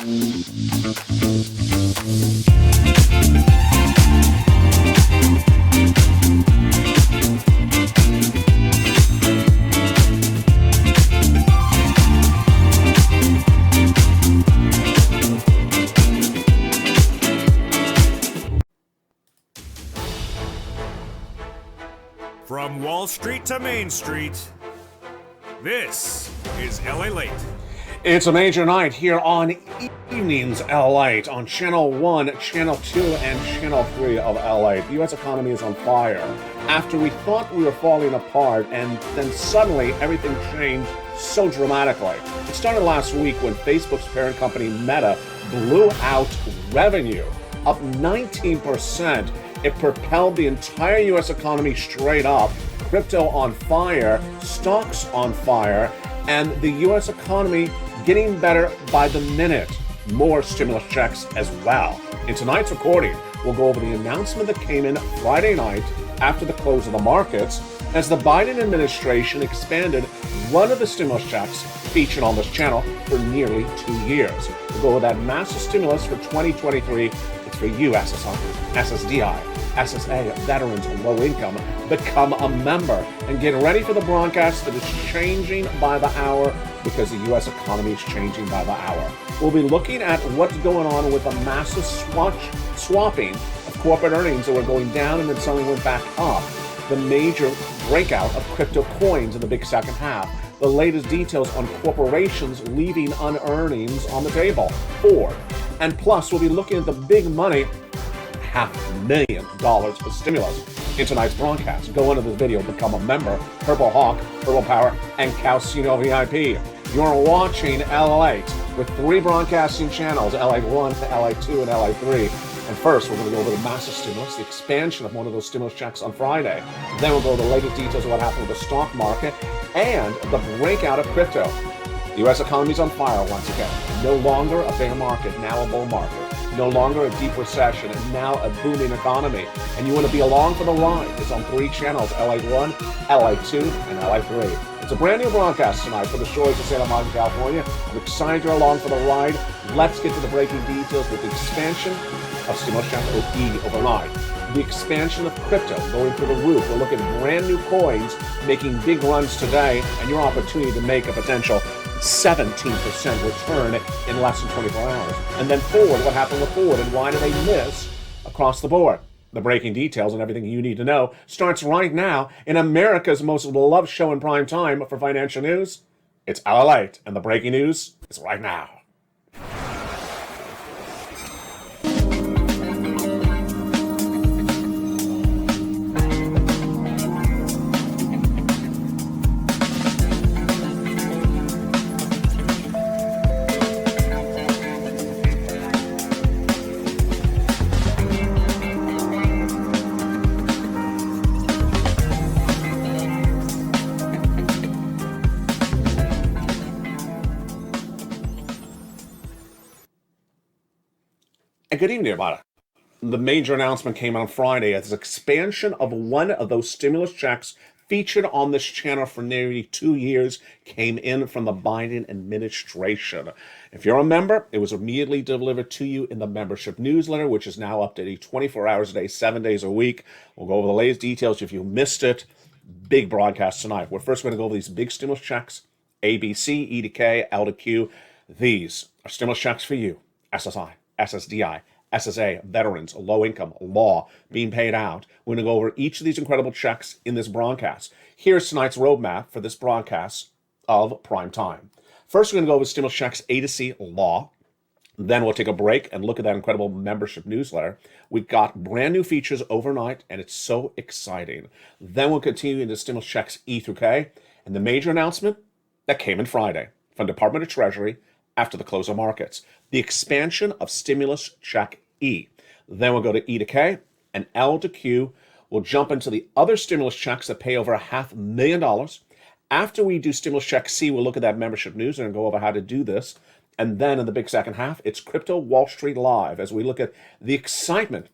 From Wall Street to Main Street, this is LALATE. It's a major night here on Evenings LALATE on Channel 1, Channel 2, and Channel 3 of LALATE. The U.S. economy is on fire. After we thought we were falling apart, and then suddenly everything changed so dramatically. It started last week when Facebook's parent company Meta blew out revenue, up 19%. It propelled the entire U.S. economy straight up, crypto on fire, stocks on fire, and the U.S. economy getting better by the minute. More stimulus checks as well. In tonight's recording, we'll go over the announcement that came in Friday night after the close of the markets as the Biden administration expanded one of the stimulus checks featured on this channel for nearly 2 years. We'll go over that massive stimulus for 2023. It's for you, SSDI, SSA, veterans, low income. Become a member and get ready for the broadcast that is changing by the hour because the U.S. economy is changing by the hour. We'll be looking at what's going on with a massive swapping of corporate earnings that were going down and then suddenly went back up. The major breakout of crypto coins in the big second half. The latest details on corporations leaving unearnings on the table. Ford. And plus, we'll be looking at the big money, $500,000 of stimulus in tonight's broadcast. Go into this video, become a member, Purple Hawk, Purple Power, and Calcino VIP. You're watching LALATE with 3 broadcasting channels, LA1, LA2, and LA3. And first, we're going to go over the massive stimulus, the expansion of one of those stimulus checks on Friday. Then we'll go over the latest details of what happened with the stock market and the breakout of crypto. The U.S. economy is on fire once again. No longer a bear market, now a bull market. No longer a deep recession, and now a booming economy. And you want to be along for the ride. It's on 3 channels, LA1, LA2, and LA3. It's a brand new broadcast tonight for the shores of Santa Monica, California. I'm excited you're along for the ride. Let's get to the breaking details with the expansion of stimulus check OE overnight. The expansion of crypto going through the roof. We're looking at brand new coins making big runs today, and your opportunity to make a potential 17% return in less than 24 hours. And then Ford, what happened with Ford and why did they miss across the board? The breaking details and everything you need to know starts right now in America's most beloved show in prime time for financial news. It's LALATE, and the breaking news is right now. And good evening, everybody. The major announcement came on Friday as expansion of one of those stimulus checks featured on this channel for nearly 2 years came in from the Biden administration. If you're a member, it was immediately delivered to you in the membership newsletter, which is now updated 24 hours a day, 7 days a week. We'll go over the latest details if you missed it. Big broadcast tonight. We're first going to go over these big stimulus checks, A, B, C, E to K, L to Q. These are stimulus checks for you, SSI. SSDI, SSA, veterans, low income, law being paid out. We're going to go over each of these incredible checks in this broadcast. Here's tonight's roadmap for this broadcast of prime time. First, we're going to go over stimulus checks A to C, law. Then we'll take a break and look at that incredible membership newsletter. We've got brand new features overnight, and it's so exciting. Then we'll continue into stimulus checks E through K. And the major announcement that came in Friday from Department of Treasury after the close of markets, the expansion of stimulus check E. Then we'll go to E to K and L to Q. We'll jump into the other stimulus checks that pay over $500,000. After we do stimulus check C, we'll look at that membership news and go over how to do this. And then in the big second half, it's Crypto Wall Street Live as we look at the excitement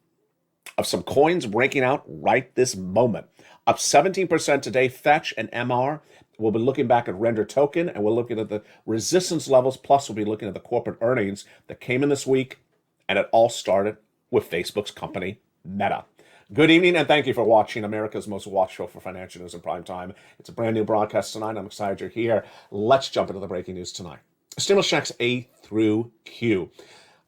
of some coins breaking out right this moment. Up 17% today, Fetch and MR We'll be looking back at render token, and we're looking at the resistance levels, plus we'll be looking at the corporate earnings that came in this week, and it all started with Facebook's company, Meta. Good evening, and thank you for watching America's most watched show for financial news in prime time. It's a brand new broadcast tonight. I'm excited you're here. Let's jump into the breaking news tonight. Stimulus checks A through Q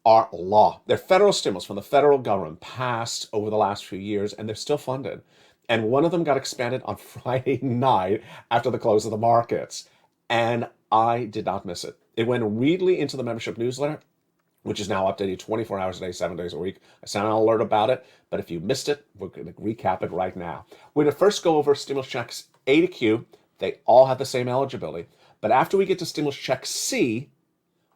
are law. They're federal stimulus from the federal government passed over the last few years, and they're still funded. And one of them got expanded on Friday night after the close of the markets. And I did not miss it. It went immediately into the membership newsletter, which is now updated 24 hours a day, 7 days a week. I sent an alert about it, but if you missed it, we're going to recap it right now. We're going to first go over stimulus checks A to Q. They all have the same eligibility. But after we get to stimulus check C,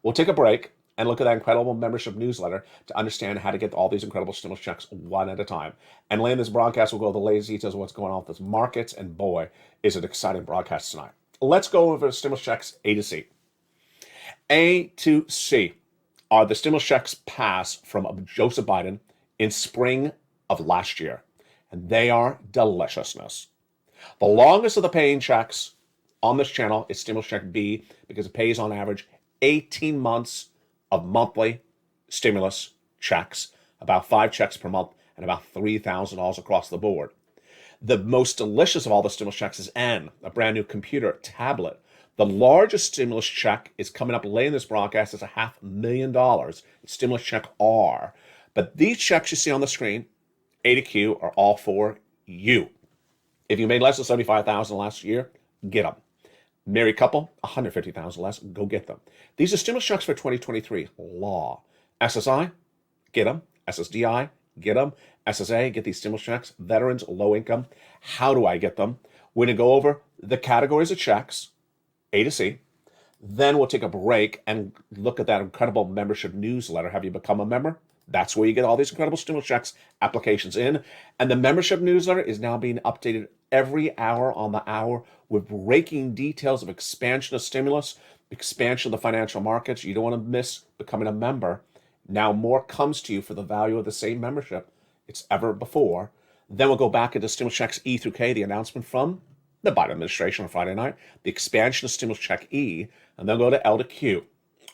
we'll take a break and look at that incredible membership newsletter to understand how to get all these incredible stimulus checks one at a time. And later in this broadcast, we'll go over the latest details of what's going on with this markets, and boy, is it exciting broadcast tonight. Let's go over stimulus checks A to C. A to C are the stimulus checks passed from Joseph Biden in spring of last year, and they are deliciousness. The longest of the paying checks on this channel is stimulus check B because it pays on average 18 months of monthly stimulus checks, about 5 checks per month, and about $3,000 across the board. The most delicious of all the stimulus checks is N, a brand new computer tablet. The largest stimulus check is coming up late in this broadcast. It's $500,000. It's stimulus check R. But these checks you see on the screen, A to Q, are all for you. If you made less than $75,000 last year, get them. Married couple, $150,000 less, go get them. These are stimulus checks for 2023, law. SSI, get them. SSDI, get them. SSA, get these stimulus checks. Veterans, low income, how do I get them? We're going to go over the categories of checks, A to C. Then we'll take a break and look at that incredible membership newsletter. Have you become a member? That's where you get all these incredible stimulus checks applications in. And the membership newsletter is now being updated every hour on the hour with breaking details of expansion of stimulus, expansion of the financial markets. You don't want to miss becoming a member. Now more comes to you for the value of the same membership it's ever before. Then we'll go back into stimulus checks E through K, the announcement from the Biden administration on Friday night, the expansion of stimulus check E, and then go to L to Q.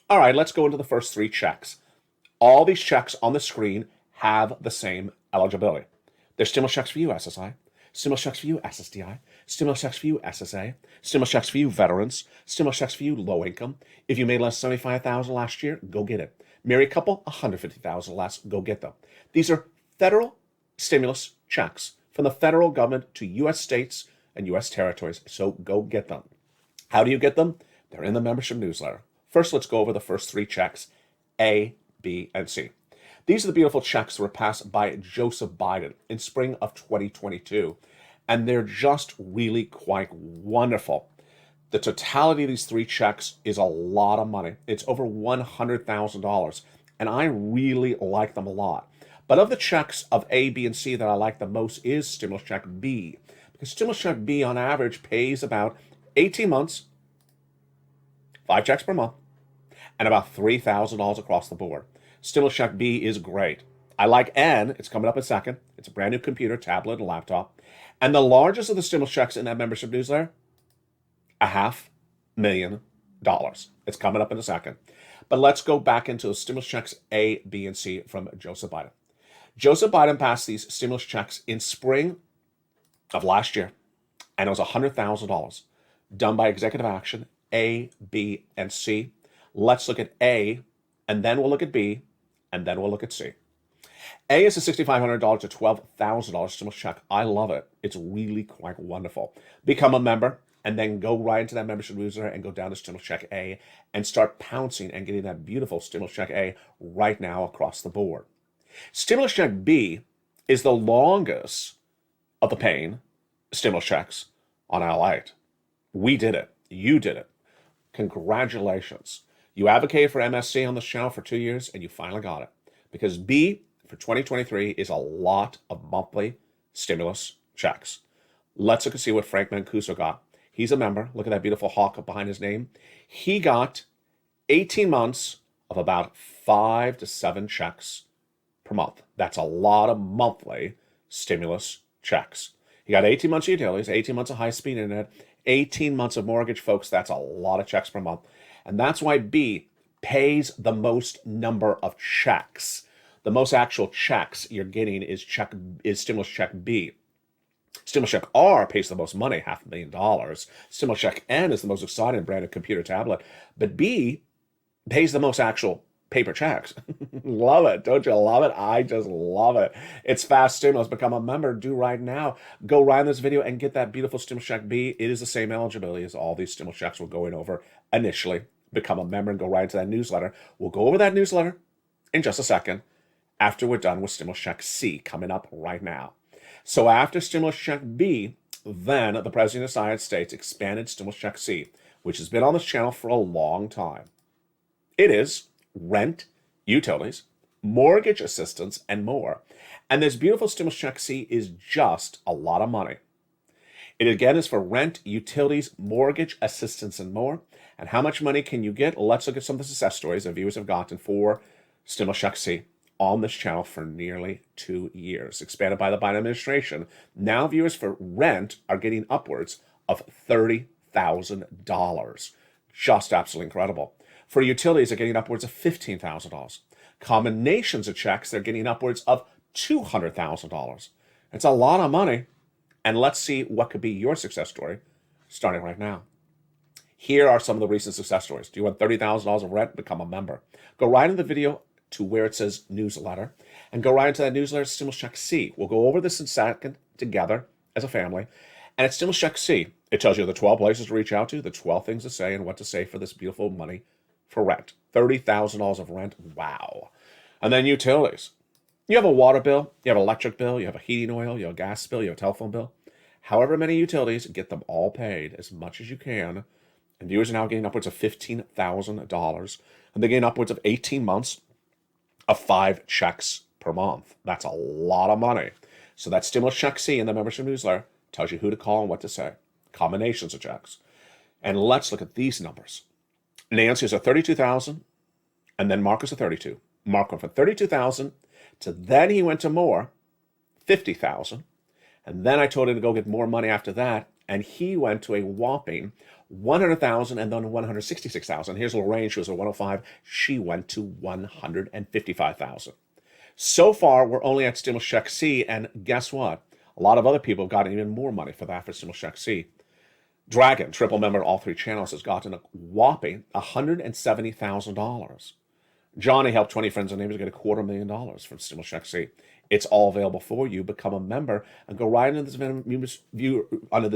All right, let's go into the first 3 checks. All these checks on the screen have the same eligibility. There's stimulus checks for you, SSI. Stimulus checks for you, SSDI. Stimulus checks for you, SSA. Stimulus checks for you, veterans. Stimulus checks for you, low income. If you made less than $75,000 last year, go get it. Married couple, $150,000 less, go get them. These are federal stimulus checks from the federal government to U.S. states and U.S. territories, so go get them. How do you get them? They're in the membership newsletter. First, let's go over the first 3 checks, A, B, and C. These are the beautiful checks that were passed by Joseph Biden in spring of 2022, and they're just really quite wonderful. The totality of these 3 checks is a lot of money. It's over $100,000, and I really like them a lot. But of the checks of A, B, and C that I like the most is stimulus check B, because stimulus check B on average pays about 18 months, 5 checks per month, and about $3,000 across the board. Stimulus check B is great. I like N. It's coming up in a second. It's a brand new computer, tablet, and laptop. And the largest of the stimulus checks in that membership newsletter, $500,000. It's coming up in a second. But let's go back into the stimulus checks A, B, and C from Joseph Biden. Joseph Biden passed these stimulus checks in spring of last year, and it was $100,000 done by executive action, A, B, and C. Let's look at A, and then we'll look at B, and then we'll look at C. A is a $6,500 to $12,000 stimulus check. I love it. It's really quite wonderful. Become a member, and then go right into that membership newsletter and go down to stimulus check A and start pouncing and getting that beautiful stimulus check A right now across the board. Stimulus check B is the longest of the paying stimulus checks on LALATE. We did it. You did it. Congratulations. You advocated for MSC on this channel for 2 years, and you finally got it. Because B for 2023 is a lot of monthly stimulus checks. Let's look and see what Frank Mancuso got. He's a member. Look at that beautiful hawk behind his name. He got 18 months of about 5 to 7 checks per month. That's a lot of monthly stimulus checks. He got 18 months of utilities, 18 months of high-speed internet, 18 months of mortgage, folks, that's a lot of checks per month. And that's why B pays the most number of checks. The most actual checks you're getting is stimulus check B. Stimulus check R pays the most money, $500,000. Stimulus check N is the most exciting branded computer tablet. But B pays the most actual paper checks. Love it. Don't you love it? I just love it. It's fast stimulus. Become a member. Do right now. Go right in this video and get that beautiful stimulus check B. It is the same eligibility as all these stimulus checks we're going over initially. Become a member and go right into that newsletter. We'll go over that newsletter in just a second after we're done with stimulus check C coming up right now. So after stimulus check B, then the President of the United States expanded stimulus check C, which has been on this channel for a long time. It is rent, utilities, mortgage assistance, and more. And this beautiful stimulus check C is just a lot of money. It again is for rent, utilities, mortgage assistance, and more. And how much money can you get? Let's look at some of the success stories that viewers have gotten for stimulus check C on this channel for nearly 2 years. Expanded by the Biden administration. Now viewers for rent are getting upwards of $30,000. Just absolutely incredible. For utilities, they're getting upwards of $15,000. Combinations of checks, they're getting upwards of $200,000. It's a lot of money. And let's see what could be your success story starting right now. Here are some of the recent success stories. Do you want $30,000 of rent? Become a member. Go right in the video to where it says newsletter and go right into that newsletter, Stimulus Check C. We'll go over this in a second together as a family. And it's Stimulus Check C. It tells you the 12 places to reach out to, the 12 things to say, and what to say for this beautiful money for rent. $30,000 of rent. Wow. And then utilities. You have a water bill, you have an electric bill, you have a heating oil, you have a gas bill, you have a telephone bill. However many utilities, get them all paid as much as you can. And viewers are now getting upwards of $15,000. And they're getting upwards of 18 months of 5 checks per month. That's a lot of money. So that Stimulus Check C in the membership newsletter tells you who to call and what to say. Combinations of checks. And let's look at these numbers. Nancy is at $32,000, and then Mark is at $32,000. Mark went from $32,000 to then he went to more, $50,000. And then I told him to go get more money after that, and he went to a whopping $100,000 and then $166,000. Here's Lorraine, she was at $105,000. She went to $155,000. So far, we're only at Stimulus Check C, and guess what? A lot of other people have gotten even more money for that for Stimulus Check C. Dragon, triple member on all 3 channels, has gotten a whopping $170,000. Johnny helped 20 friends and neighbors get $250,000 from Stimulus Check C. It's all available for you. Become a member and go right into this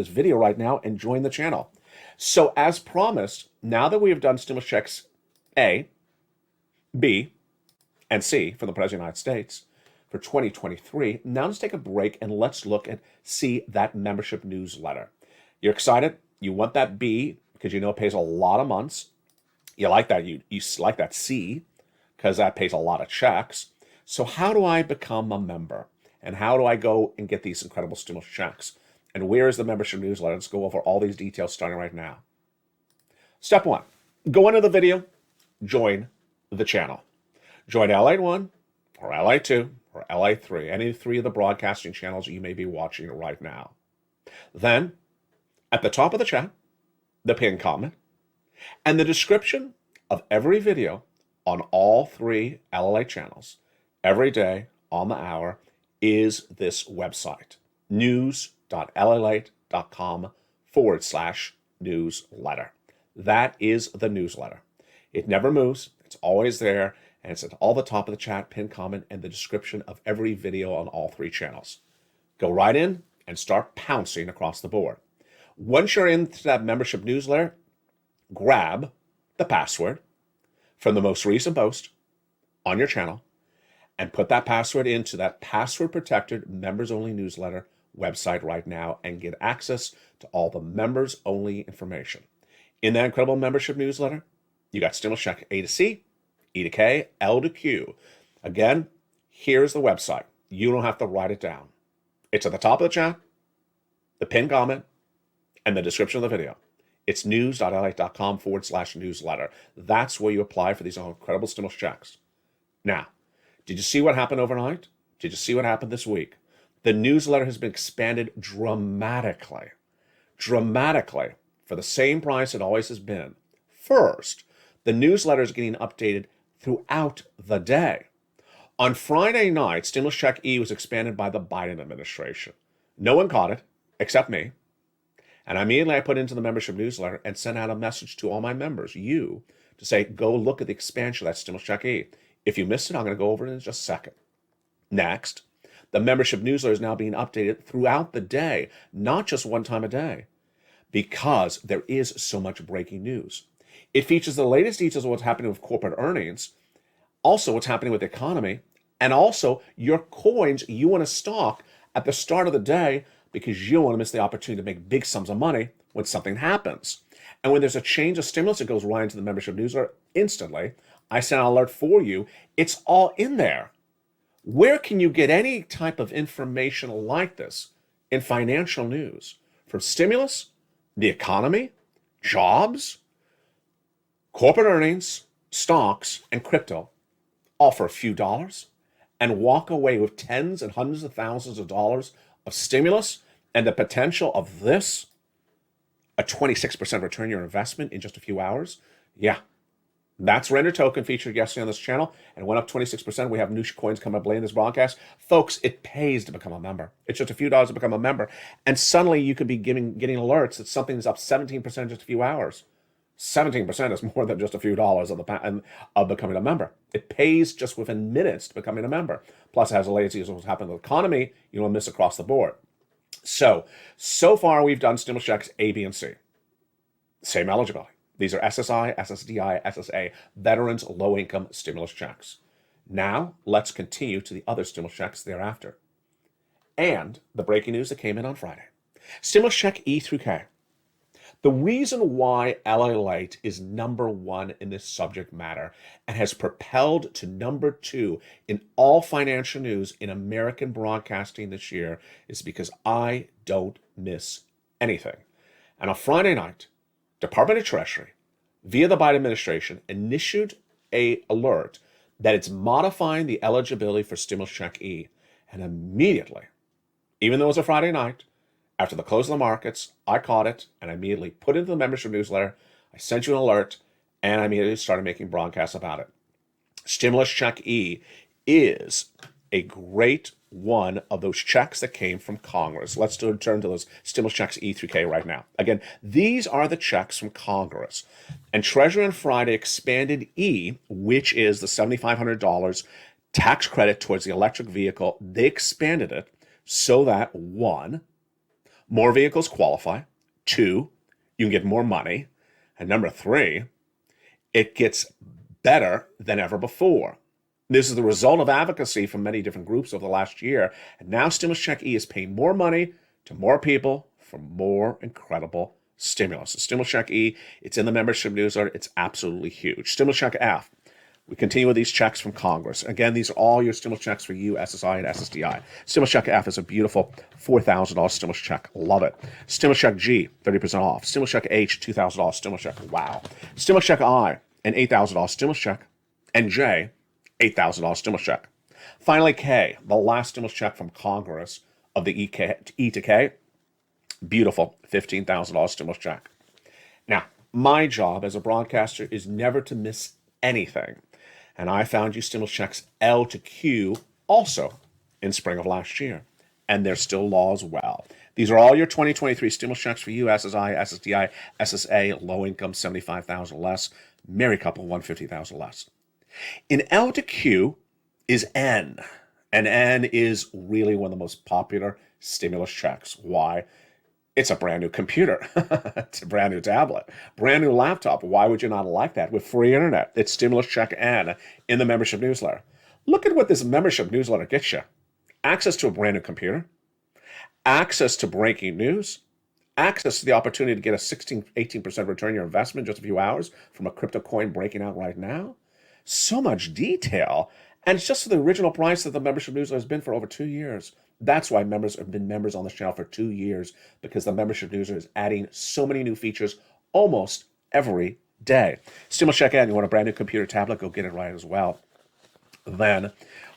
video right now and join the channel. So as promised, now that we have done Stimulus Checks A, B, and C for the President of the United States for 2023, now let's take a break and let's look at C, that membership newsletter. You're excited? You want that B because you know it pays a lot of months. You like that. You like that C because that pays a lot of checks. So how do I become a member? And how do I go and get these incredible stimulus checks? And where is the membership newsletter? Let's go over all these details starting right now. Step 1, go into the video, join the channel. Join LALATE 1 or LALATE 2 or LALATE 3, any 3 of the broadcasting channels you may be watching right now. Then, at the top of the chat, the pinned comment, and the description of every video on all 3 LALATE channels, every day on the hour, is this website, news.lalalate.com/newsletter. That is the newsletter. It never moves. It's always there. And it's at all the top of the chat, pinned comment, and the description of every video on all 3 channels. Go right in and start pouncing across the board. Once you're into that membership newsletter, grab the password from the most recent post on your channel and put that password into that password-protected members-only newsletter website right now and get access to all the members-only information. In that incredible membership newsletter, you got Stimulus Check A to C, E to K, L to Q. Again, here's the website. You don't have to write it down. It's at the top of the chat, the pinned comment, and the description of the video. It's news.lalalate.com/newsletter. That's where you apply for these incredible stimulus checks. Now, did you see what happened overnight? Did you see what happened this week? The newsletter has been expanded dramatically. dramatically for the same price it always has been. First, the newsletter is getting updated throughout the day. On Friday night, Stimulus Check E was expanded by the Biden administration. No one caught it, except me. And immediately I put into the membership newsletter and sent out a message to all my members, you, to say, go look at the expansion of that Stimulus Check E. If you missed it, I'm going to go over it in just a second. Next, the membership newsletter is now being updated throughout the day, not just one time a day, because there is so much breaking news. It features the latest details of what's happening with corporate earnings, also what's happening with the economy, and also your coins you want to stock at the start of the day because you don't want to miss the opportunity to make big sums of money when something happens. And when there's a change of stimulus, it goes right into the membership newsletter instantly. I send an alert for you. It's all in there. Where can you get any type of information like this in financial news? From stimulus, the economy, jobs, corporate earnings, stocks, and crypto, all for a few dollars, and walk away with tens and hundreds of thousands of dollars of stimulus and the potential of this, a 26% return on your investment in just a few hours. Yeah, that's Render Token featured yesterday on this channel and went up 26%. We have new coins coming up late in this broadcast. Folks, it pays to become a member. It's just a few dollars to become a member. And suddenly you could be getting alerts that something is up 17% in just a few hours. 17% is more than just a few dollars of becoming a member. It pays just within minutes to becoming a member. Plus, it has the latest as what's happening with the economy. You don't miss across the board. So far we've done stimulus checks A, B, and C. Same eligibility. These are SSI, SSDI, SSA, Veterans Low-Income Stimulus Checks. Now, let's continue to the other stimulus checks thereafter. And the breaking news that came in on Friday. Stimulus check E through K. The reason why LALATE is #1 in this subject matter and has propelled to #2 in all financial news in American broadcasting this year is because I don't miss anything. And on Friday night, Department of Treasury, via the Biden administration, initiated an alert that it's modifying the eligibility for Stimulus Check E. And immediately, even though it was a Friday night, after the close of the markets, I caught it and I immediately put it into the membership newsletter. I sent you an alert and I immediately started making broadcasts about it. Stimulus Check E is a great one of those checks that came from Congress. Let's turn to those stimulus checks E through K right now. Again, these are the checks from Congress. And Treasury on Friday expanded E, which is the $7,500 tax credit towards the electric vehicle. They expanded it so that, 1, more vehicles qualify. 2, you can get more money. And number 3, it gets better than ever before. This is the result of advocacy from many different groups over the last year. And now Stimulus Check E is paying more money to more people for more incredible stimulus. The Stimulus Check E, it's in the membership newsletter. It's absolutely huge. Stimulus Check F. We continue with these checks from Congress. Again, these are all your stimulus checks for you, SSI and SSDI. Stimulus Check F is a beautiful $4,000 stimulus check. Love it. Stimulus Check G, 30% off. Stimulus Check H, $2,000 stimulus check. Wow. Stimulus Check I, an $8,000 stimulus check. And J, $8,000 stimulus check. Finally, K, the last stimulus check from Congress of the E to K. Beautiful, $15,000 stimulus check. Now, my job as a broadcaster is never to miss anything. And I found you stimulus checks L to Q also in spring of last year. And they're still law as well. These are all your 2023 stimulus checks for you, SSI, SSDI, SSA, low income, $75,000 less, married couple, $150,000 less. In L to Q is N, and N is really one of the most popular stimulus checks. Why? It's a brand new computer. It's a brand new tablet, brand new laptop. Why would you not like that? With free internet, it's Stimulus Check N in the membership newsletter. Look at what this membership newsletter gets you. Access to a brand new computer, access to breaking news, access to the opportunity to get a 18% return on your investment in just a few hours from a crypto coin breaking out right now. So much detail, and it's just for the original price that the membership newsletter has been for over 2 years. That's why members have been members on this channel for 2 years, because the membership newsletter is adding so many new features almost every day. Stimulus Check N, you want a brand new computer tablet, go get it right as well. Then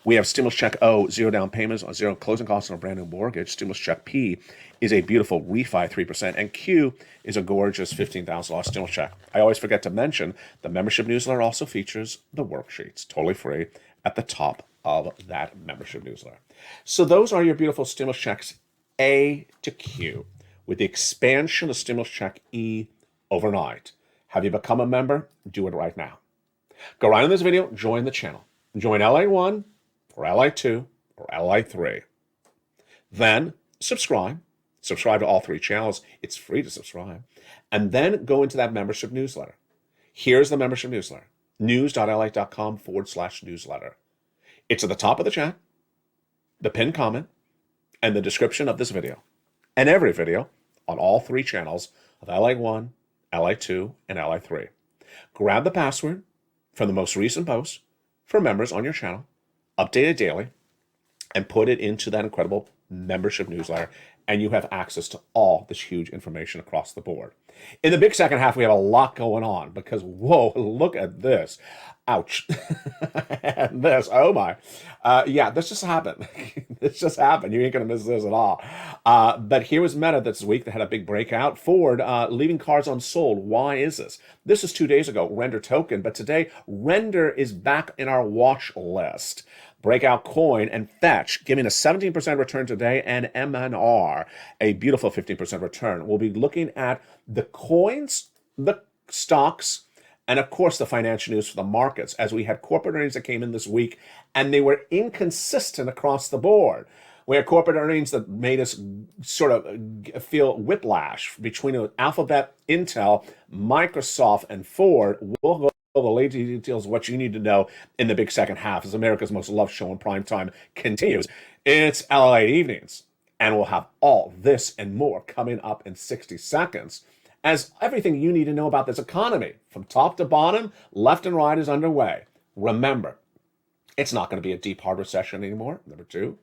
we have Stimulus Check O, 0 down payments on 0 closing costs on a brand new mortgage. Stimulus Check P is a beautiful refi 3%, and Q is a gorgeous $15,000 stimulus check. I always forget to mention the membership newsletter also features the worksheets, totally free, at the top of that membership newsletter. So those are your beautiful stimulus checks A to Q, with the expansion of Stimulus Check E overnight. Have you become a member? Do it right now. Go right in this video, join the channel. Join LA1 or LA2 or LA3. Then subscribe. Subscribe to all three channels. It's free to subscribe. And then go into that membership newsletter. Here's the membership newsletter. news.lalate.com/newsletter. It's at the top of the chat, the pinned comment, and the description of this video. And every video on all three channels of LA1, LA2, and LA3. Grab the password from the most recent post for members on your channel, update it daily, and put it into that incredible membership newsletter, and you have access to all this huge information across the board. In the big second half, we have a lot going on because, whoa, look at this. Ouch. And this, oh my. Yeah, this just happened. This just happened. You ain't going to miss this at all. But here was Meta this week. They had a big breakout. Ford leaving cars unsold. Why is this? This is 2 days ago, Render token. But today, Render is back in our watch list. Breakout Coin and Fetch giving a 17% return today, and MNR a beautiful 15% return. We'll be looking at the coins, the stocks, and of course the financial news for the markets, as we had corporate earnings that came in this week and they were inconsistent across the board. We had corporate earnings that made us sort of feel whiplash between Alphabet, Intel, Microsoft, and Ford. We'll go the latest details of what you need to know in the big second half as America's most loved show in prime time continues. It's LALATE Evenings, and we'll have all this and more coming up in 60 seconds as everything you need to know about this economy from top to bottom, left and right, is underway. Remember, it's not going to be a deep hard recession anymore. Number two,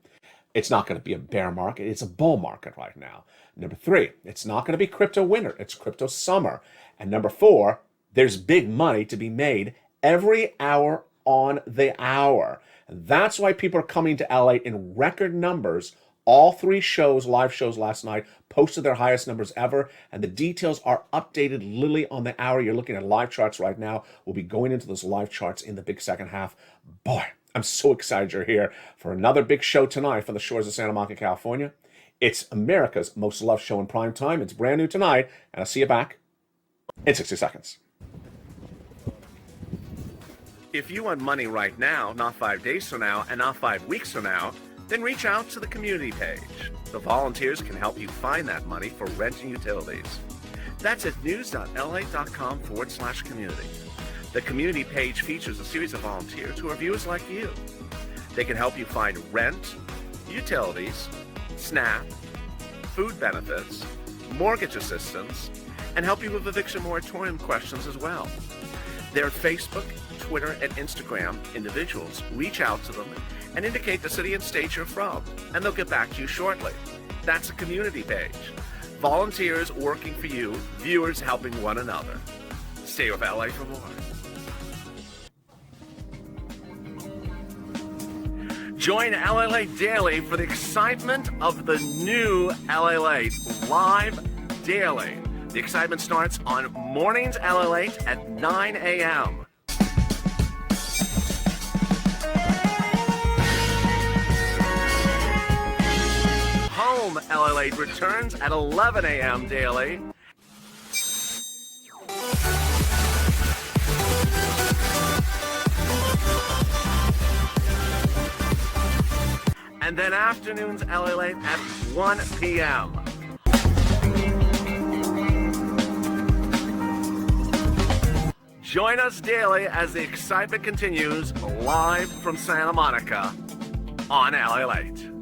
it's not going to be a bear market. It's a bull market right now. Number three, it's not going to be crypto winter. It's crypto summer. And number four, there's big money to be made every hour on the hour. And that's why people are coming to LA in record numbers. All three shows, live shows last night, posted their highest numbers ever. And the details are updated literally on the hour. You're looking at live charts right now. We'll be going into those live charts in the big second half. Boy, I'm so excited you're here for another big show tonight from the shores of Santa Monica, California. It's America's most loved show in prime time. It's brand new tonight. And I'll see you back in 60 seconds. If you want money right now, not 5 days from now, and not 5 weeks from now, then reach out to the community page. The volunteers can help you find that money for rent and utilities. That's at news.lalate.com/community. The community page features a series of volunteers who are viewers like you. They can help you find rent, utilities, SNAP, food benefits, mortgage assistance, and help you with eviction moratorium questions as well. Their Facebook, Twitter, and Instagram individuals reach out to them and indicate the city and state you're from, and they'll get back to you shortly. That's a community page. Volunteers working for you, viewers helping one another. Stay with LA for more. Join LALATE Daily for the excitement of the new LALATE live daily. The excitement starts on mornings LALATE at 9 a.m. Home LALATE returns at 11 a.m. daily. And then afternoons LALATE at 1 p.m. Join us daily as the excitement continues live from Santa Monica on LALATE.